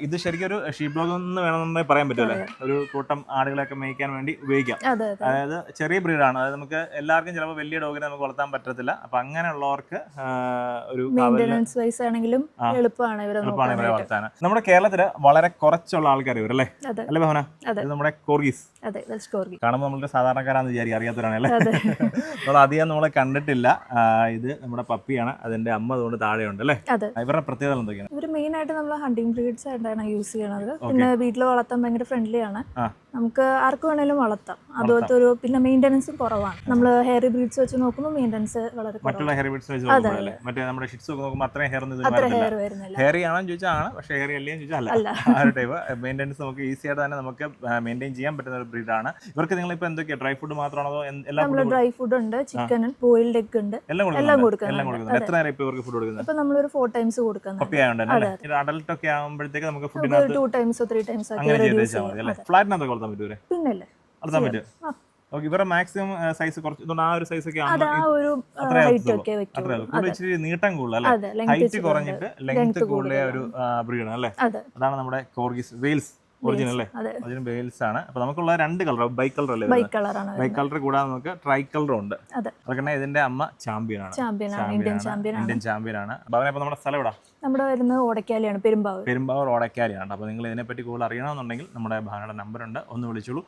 ഇത് ശരിക്കും ഒരു ഷീപ്പ് ഡോഗ് എന്ന് വേണമെന്ന് പറയാൻ പറ്റുമല്ലേ? ഒരു കൂട്ടം ആടുകളൊക്കെ മേയ്ക്കാൻ വേണ്ടി ഉപയോഗിക്കാം. അതായത് ചെറിയ ബ്രീഡാണ്. അതായത് നമുക്ക് എല്ലാവർക്കും ചിലപ്പോൾ വലിയ ഡോഗിനെ നമുക്ക് വളർത്താൻ പറ്റത്തില്ല. അപ്പൊ അങ്ങനെയുള്ളവർക്ക് ഒരു എളുപ്പമാണ് ഇവരെ വളർത്താൻ. നമ്മുടെ കേരളത്തില് വളരെ കുറച്ചുള്ള ആൾക്കാർ ഇവരല്ലേ അല്ലേ ഭവന? ഇത് നമ്മുടെ കോർഗീസ്. കാണുമ്പോൾ നമ്മൾക്ക് സാധാരണക്കാരാന്ന് വിചാരിക്കും, അറിയാത്തവരാണല്ലേ. നമ്മൾ അധികം നമ്മളെ കണ്ടിട്ടില്ല. ഇത് നമ്മുടെ പപ്പിയാണ്, അതിന്റെ അമ്മ അതുകൊണ്ട് താഴെയുണ്ട് അല്ലേ? ഇവരുടെ പ്രത്യേകത എന്തൊക്കെയാണ്? ഇവർ മെയിൻ ആയിട്ട് നമ്മൾ ഹണ്ടിങ് ബ്രീഡ്സ് ആയിട്ടാണ് യൂസ് ചെയ്യണത്. പിന്നെ വീട്ടിൽ വളർത്താൻ ഭയങ്കര ഫ്രണ്ട്ലി ആണ്, നമുക്ക് ആർക്ക് വേണേലും വളർത്താം. അതുപോലത്തെ ഒരു പിന്നെ മെയിൻ്റെനൻസും കുറവാണ്. നമ്മൾ ഹെയർ ബ്രീഡ്സ് വെച്ച് നോക്കുമ്പോൾ മെയിൻ്റെനൻസ് വളരെ മറ്റുള്ള ഹെയർ ബ്രീഡ്സ് വെച്ച് നോക്കുമ്പോൾ മറ്റേ നമ്മുടെ ഷിറ്റ്സ് ഒക്കെ നോക്കുമ്പോൾ അത്രയും ഹെയർ വരുന്നില്ല. ഹെയറി ആണെന്ന് ചോദിച്ചാൽ ആണ്, പക്ഷേ ഹെയറി അല്ലേന്ന് ചോദിച്ചാൽ അല്ല. ആ ഒരു ടൈപ്പ് മെയിൻ്റെനൻസ് നമുക്ക് ഈസി ആയിട്ട് തന്നെ നമുക്ക് മെയിൻറ്റെയിൻ ചെയ്യാൻ പറ്റുന്ന ഒരു ബ്രീഡാണ്. ഇവർക്ക് നിങ്ങൾ ഇപ്പോൾ എന്തൊക്കെയാണ് ഡ്രൈ ഫുഡ് മാത്രമാണോ? എല്ലാം ഡ്രൈ ഫുഡ് ഉണ്ട്, ചിക്കൻ, ബോയിൽഡ് എഗ് ഉണ്ട്, എല്ലാം കൊടുക്കുന്നത്. എത്ര നേരം ഇപ്പോൾ ഇവർക്ക് ഫുഡ് കൊടുക്കുന്നത്? ഇപ്പൊ നമ്മളൊരു 4 times കൊടുക്കുന്നത്. അഡൽട്ട് ഒക്കെ ആകുമ്പോഴത്തേക്ക് നമുക്ക് 2 times 3 times ഫ്ലാറ്റിനകത്ത് വളർത്താൻ പറ്റൂലേ? പിന്നല്ലേ വളർത്താൻ പറ്റും. ഇവരുടെ മാക്സിമം സൈസ് കുറച്ച് ആ ഒരു സൈസ് ഒക്കെ ഇച്ചിരി നീട്ടം കൂടുതൽ അല്ലേ? ഹൈറ്റ് കുറഞ്ഞിട്ട് ലെങ്ത് കൂടുതൽ ഒരു ബ്രീഡാണ് അല്ലേ? അതാണ് നമ്മുടെ കോർഗീസ് വെയിൽസ് ഒറിജിനൽ അല്ലേ? ഒറിജിനൽ വെയിൽസ് ആണ്. അപ്പൊ നമുക്കുള്ള 2 കളർ, ബൈക്ക് കളർ അല്ലേ? ബൈക്ക് കളർ കൂടാതെ നമുക്ക് ട്രൈ കളറും ഉണ്ട്. അതൊക്കെ ഇതിന്റെ അമ്മ ചാമ്പ്യൻ ആണ്, ഇന്ത്യൻ ചാമ്പ്യൻ ആണ്. അപ്പൊ നമ്മുടെ സ്ഥലം എവിടെ? നമ്മുടെ വരുന്നത് ഓടക്കാലിയാണ്, പെരുമ്പാവൂർ ഓടക്കാലിയാണ്. അപ്പൊ നിങ്ങൾ ഇതിനെപ്പറ്റി കൂടുതൽ അറിയണമെന്നുണ്ടെങ്കിൽ നമ്മുടെ ഭാവനയുടെ നമ്പർ ഉണ്ട്, ഒന്ന് വിളിച്ചോളൂ.